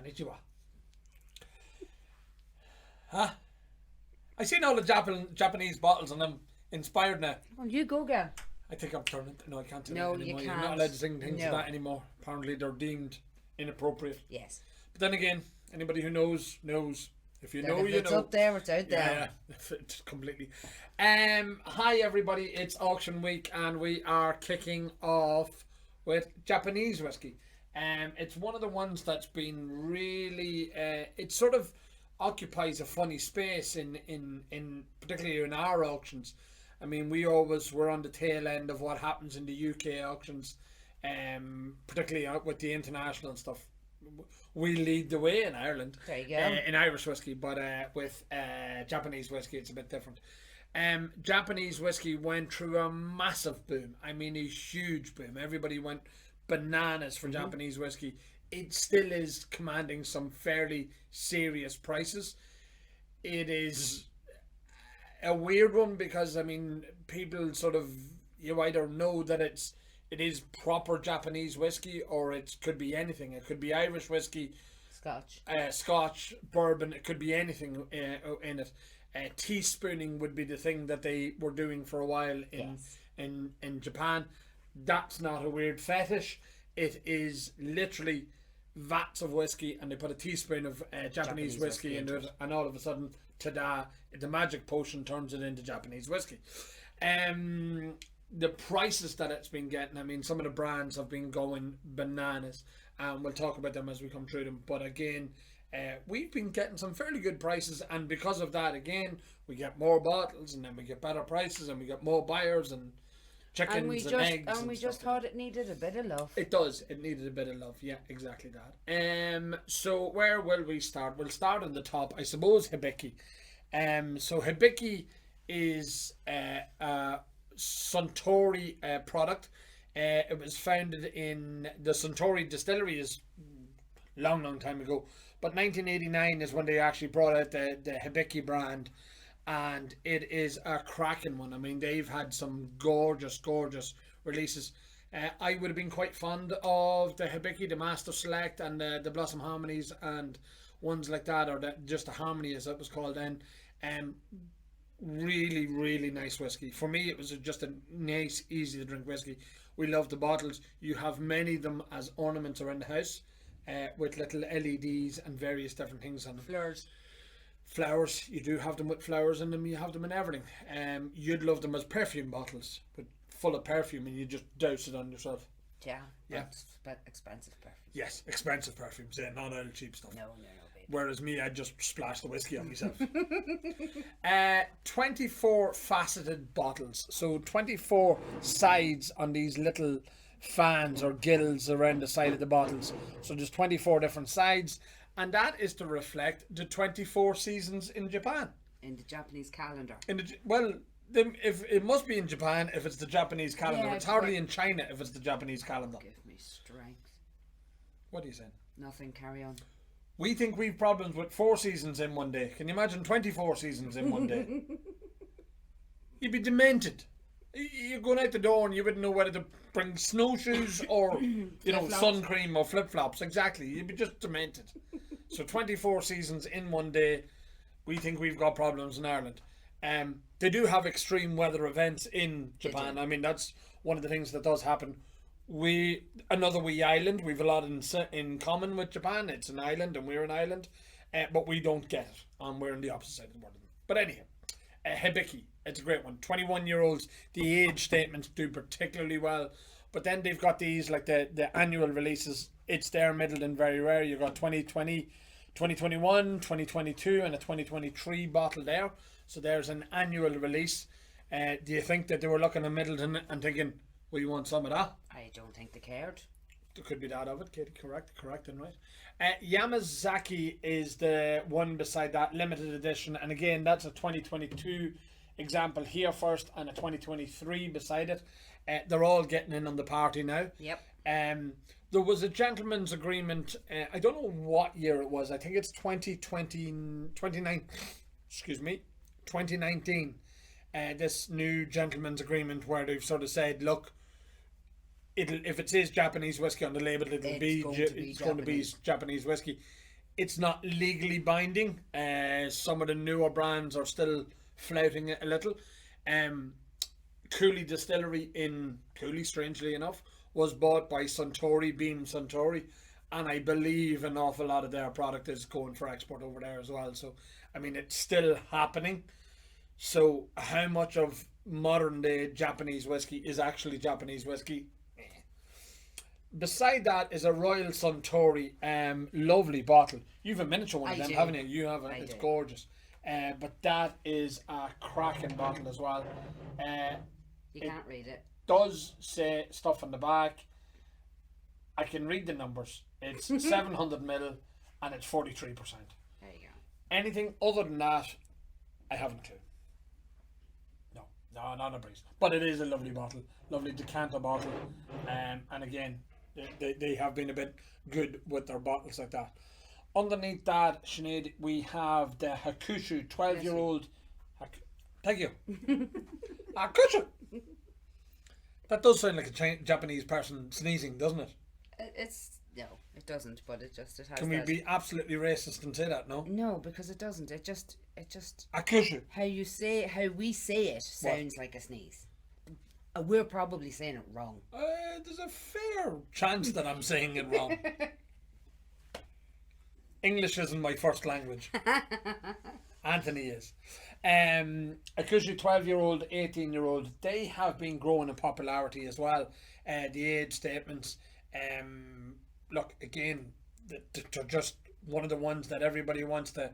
Konnichiwa. Huh? I seen all the Japanese bottles and I'm inspired now. Oh, you go, girl. I think I'm turning. No, I can't do No, that anymore. you You're can't. not allowed to sing things No. like that anymore. Apparently, they're deemed inappropriate. Yes. But then again, anybody who knows. If you know, If you it's know. up there, it's out there. Yeah, it's completely. Hi everybody, it's auction week and we are kicking off with Japanese whiskey. It's one of the ones that's been really. It sort of occupies a funny space in particularly in our auctions. I mean, we always were on the tail end of what happens in the UK auctions, particularly with the international stuff. We lead the way in Ireland. There you go. In Irish whiskey, but with Japanese whiskey, it's a bit different. Japanese whiskey went through a massive boom. I mean, a huge boom. Everybody went bananas for Japanese whiskey. It still is commanding some fairly serious prices. It is a weird one because, I mean, people sort of, you either know that it is proper Japanese whiskey or it could be anything. It could be Irish whiskey, Scotch, bourbon. It could be anything in it. Teaspooning would be the thing that they were doing for a while in Japan. That's not a weird fetish. It is literally vats of whiskey and they put a teaspoon of Japanese whiskey into it, and all of a sudden, ta-da, the magic potion turns it into Japanese whiskey. The prices that it's been getting, I mean, some of the brands have been going bananas, and we'll talk about them as we come through them. But again, we've been getting some fairly good prices, and because of that, again, we get more bottles, and then we get better prices, and we get more buyers, and chickens and eggs. And we just thought it needed a bit of love. It does. It needed a bit of love. Yeah, exactly that. So where will we start? We'll start on the top, I suppose. Hibiki. So Hibiki is a Suntory product. It was founded in the Suntory distillery is long time ago, but 1989 is when they actually brought out the Hibiki brand, and it is a cracking one. I mean, they've had some gorgeous releases. I would have been quite fond of the Hibiki, the Master Select, and the Blossom Harmonies and ones like that, or just the Harmony as it was called then. Really nice whiskey. For me, it was just a nice, easy to drink whiskey. We love the bottles. You have many of them as ornaments around the house, with little LEDs and various different things on them. Flowers. You do have them with flowers in them. You have them in everything. You'd love them as perfume bottles, but full of perfume, and you just douse it on yourself. Yeah. Expensive perfume. Yes, expensive perfumes. Yeah, not all cheap stuff. No. Whereas me, I just splash the whiskey on myself. 24 faceted bottles. So 24 sides on these little fans or gills around the side of the bottles. So there's 24 different sides. And that is to reflect the 24 seasons in Japan. In the Japanese calendar. If it must be in Japan if it's the Japanese calendar. Yeah, it's hardly in China if it's the Japanese calendar. Give me strength. What are you saying? Nothing, carry on. We think we've problems with 4 seasons in one day. Can you imagine 24 seasons in one day? You'd be demented. You're going out the door and you wouldn't know whether to bring snowshoes or, sun cream or flip-flops. Exactly. You'd be just demented. So 24 seasons in one day. We think we've got problems in Ireland. They do have extreme weather events in Japan. I mean, that's one of the things that does happen. Another wee island. We've a lot in common with Japan. It's an island and we're an island, but we don't get it, and we're on the opposite side of the world. But anyhow, Hibiki, it's a great one. 21-year-olds. The age statements do particularly well, but then they've got these like the annual releases. It's there, middled and very rare. You've got 2020, 2021, 2022, and a 2023 bottle there. So there's an annual release. Do you think that they were looking at Middleton and thinking, we want some of that? I don't think they cared. There could be that of it, Katie. Correct and right. Yamazaki is the one beside that, limited edition, and again that's a 2022 example here first and a 2023 beside it. They're all getting in on the party now. Yep. There was a gentleman's agreement, I don't know what year it was, I think it's 2019, this new gentleman's agreement where they've sort of said, look, if it says Japanese whiskey on the label, it's going to be Japanese whiskey. It's not legally binding. Some of the newer brands are still flouting it a little. Cooley Distillery in Cooley, strangely enough, was bought by Suntory, Beam Suntory, and I believe an awful lot of their product is going for export over there as well. So, I mean, it's still happening. So, how much of modern day Japanese whiskey is actually Japanese whiskey? Beside that is a Royal Suntory, lovely bottle. You have a miniature one of them, haven't you? You have it. It's gorgeous. But that is a cracking bottle as well. You can't read it. Does say stuff on the back. I can read the numbers. It's 700ml and it's 43%. There you go. Anything other than that, I haven't a clue. No, not a breeze. But it is a lovely bottle, lovely decanter bottle. And again, they have been a bit good with their bottles like that. Underneath that, Sinead, we have the Hakushu 12-year-old. Thank you. Hakushu. That does sound like a Japanese person sneezing, doesn't it? No, it doesn't. But it has. Can we be absolutely racist and say that? No. No, because it doesn't. It just. Hakushu. How we say it sounds like a sneeze. We're probably saying it wrong. There's a fair chance that I'm saying it wrong. English isn't my first language. Anthony is. Hakushu 12-year-old, 18-year-old, they have been growing in popularity as well. The age statements. Look, again, they're just one of the ones that everybody wants to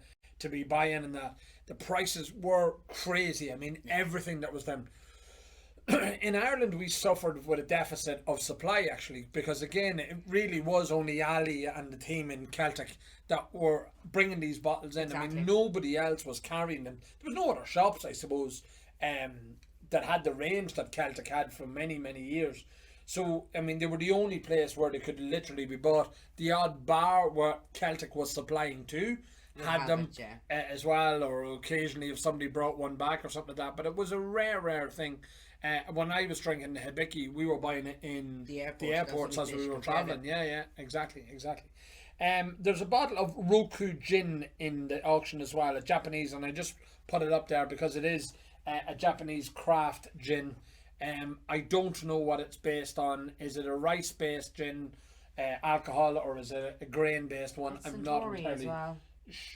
be buying, and that the prices were crazy. I mean, everything that was them. In Ireland, we suffered with a deficit of supply, actually, because again, it really was only Ali and the team in Celtic that were bringing these bottles in. Exactly. I mean, nobody else was carrying them. There was no other shops, I suppose, that had the range that Celtic had for many, many years. So, I mean, they were the only place where they could literally be bought. The odd bar where Celtic was supplying to had them as well, or occasionally if somebody brought one back or something like that. But it was a rare thing. When I was drinking the Hibiki, we were buying it in the airports as we were travelling. Yeah, exactly. There's a bottle of Roku gin in the auction as well, a Japanese, and I just put it up there because it is a Japanese craft gin. I don't know what it's based on. Is it a rice-based gin alcohol, or is it a grain-based one? I'm not entirely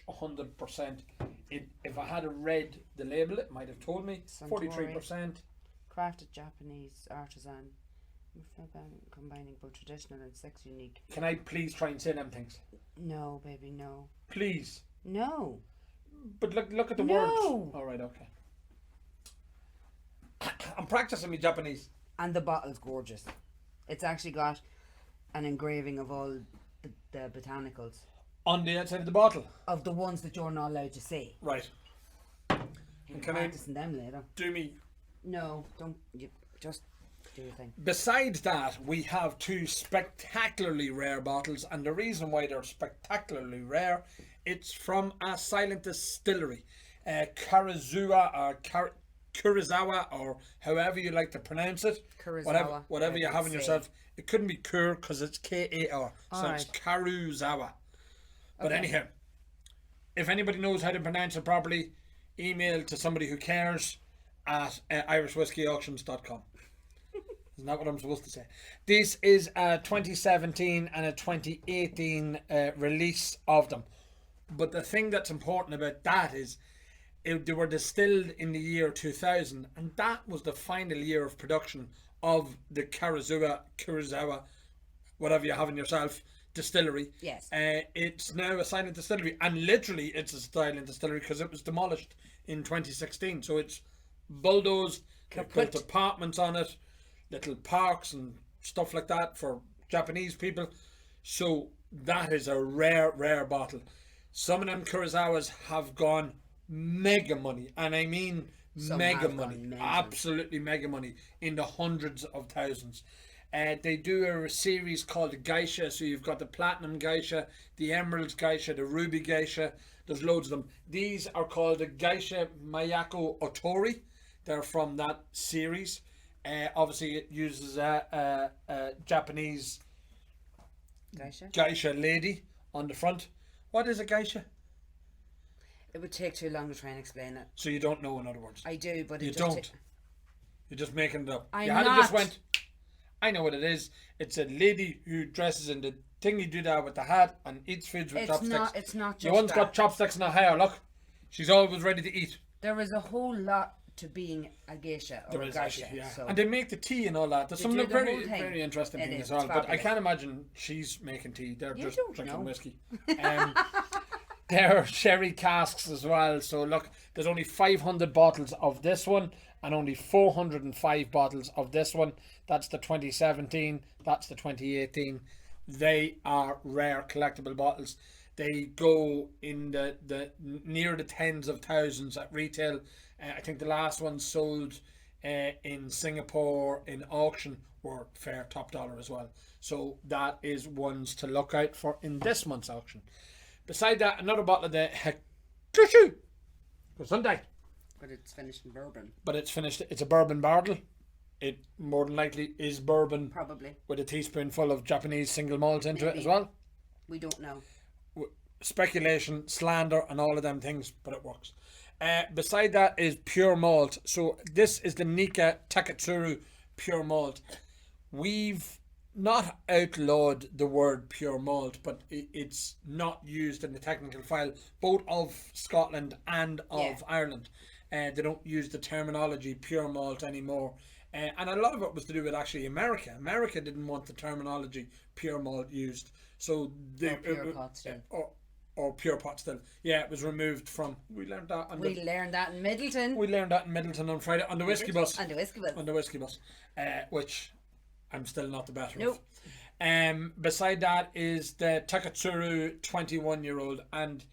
100%. If I had read the label, it might have told me. 43%. Crafted Japanese artisan, combining both traditional and sex unique. Can I please try and say them things? No, baby, no. Please. No. But look at the words. All right, okay. I'm practicing my Japanese. And the bottle's gorgeous. It's actually got an engraving of all the botanicals on the outside of the bottle. Of the ones that you're not allowed to see. Right. You're practicing them later. Do me. No, don't. You just do your thing. Besides that, we have two spectacularly rare bottles, and the reason why they're spectacularly rare, it's from a silent distillery, Kurosawa or however you like to pronounce it. Kurosawa. Whatever you have in yourself. It couldn't be Kur because it's Kar, so it's Kurosawa. But anyhow, if anybody knows how to pronounce it properly, email to somebody who cares at irishwhiskeyauctions.com. Isn't that what I'm supposed to say? This is a 2017 and a 2018 release of them. But the thing that's important about that is they were distilled in the year 2000, and that was the final year of production of the Kurosawa, whatever you have in yourself, distillery. Yes. It's now a silent distillery, and literally it's a silent distillery because it was demolished in 2016. So it's bulldozed, they built apartments on it, little parks and stuff like that for Japanese people. So that is a rare bottle. Some of them Kurosawas have gone mega money, and I mean mega money, absolutely mega money, in the hundreds of thousands. They do a series called the Geisha, so you've got the Platinum Geisha, the Emerald Geisha, the Ruby Geisha. There's loads of them. These are called the Geisha Mayako Otori. They're from that series. Obviously it uses a Japanese Geisha lady on the front What is a geisha? It would take too long to try and explain it. So you don't know, in other words. I do, but You it don't. You're just making it up. I'm You had not. it just went. I know what it is. It's a lady who dresses in the thingy do that with the hat and eats foods with chopsticks. It's not just You once that. got chopsticks in her hair. Look, she's always ready to eat. There is a whole lot to being a geisha or There a is geisha. actually, yeah. So And they make the tea and all that. There's They some do the very, whole thing. very interesting It things is, as well. it's But I fabulous. can't imagine she's making tea. They're You just don't drinking know. whiskey. They're sherry casks as well. So look, there's only 500 bottles of this one and only 405 bottles of this one. That's the 2017. That's the 2018. They are rare collectible bottles. They go in the near the tens of thousands at retail. I think the last one sold in Singapore in auction were fair top dollar as well. So that is ones to look out for in this month's auction. Beside that, another bottle of the Hectushu for Sunday. but it's finished in bourbon. But it's finished. It's a bourbon barrel. It more than likely is bourbon Probably. with a teaspoonful of Japanese single malt into it Maybe. as well. We don't know. Speculation, slander, and all of them things, but it works. Beside that is pure malt. So this is the Nika Taketsuru pure malt. We've not outlawed the word pure malt, but it's not used in the technical file, both of Scotland and of Ireland. They don't use the terminology pure malt anymore. And a lot of it was to do with actually America. America didn't want the terminology pure malt used. So they, Or pure pot still. Or pure pot still. Yeah, it was removed from. We learned that. On We learned that in Middleton. we learned that in Middleton on Friday on the whiskey bus. On the whiskey bus. On the whiskey bus, which I'm still not the better Nope. of. Beside that is the Taketsuru 21-year-old, and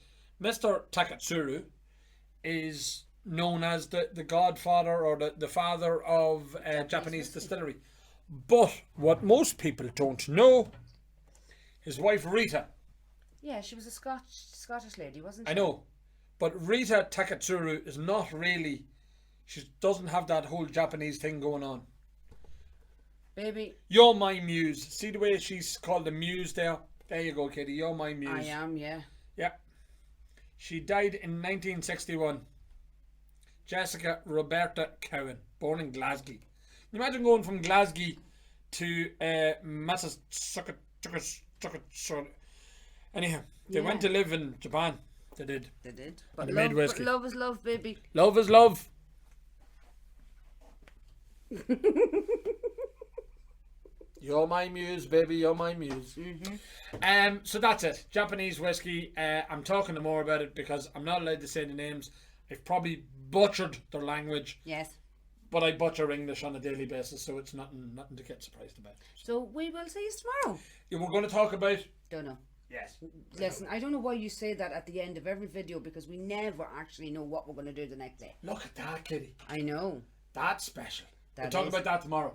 Mr. Taketsuru is known as the godfather or the father of Japanese distillery. But what most people don't know, his wife Rita. Yeah, she was a Scottish lady, wasn't she? I know, but Rita Taketsuru is not really. She doesn't have that whole Japanese thing going on. Baby, You're my muse. See the way she's called the muse there? There you go, Katie. You're my muse. I am, yeah. Yeah. She died in 1961. Jessica Roberta Cowan, born in Glasgow. Can you imagine going from Glasgow to Massachusetts? Anyhow, they went to live in Japan. They did. They did. But they made love, whiskey. but love is love, baby. Love is love. You're my muse, baby. You're my muse. So that's it. Japanese whiskey. I'm talking to more about it because I'm not allowed to say the names. I've probably butchered their language, Yes. but I butcher English on a daily basis, so it's nothing to get surprised about. So we will see you tomorrow. Yeah, we're going to talk about. Don't know. Yes. Listen, I don't know why you say that at the end of every video because we never actually know what we're going to do the next day. Look at that, Kitty. I know. That's special. We'll That talk is. about that tomorrow.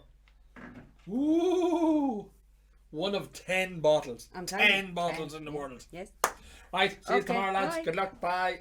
Ooh. One of 10 bottles. I'm telling you, 10 bottles 10, in the yeah. world. Yes. Right. See you Okay, tomorrow, lads. bye. Good luck. Bye.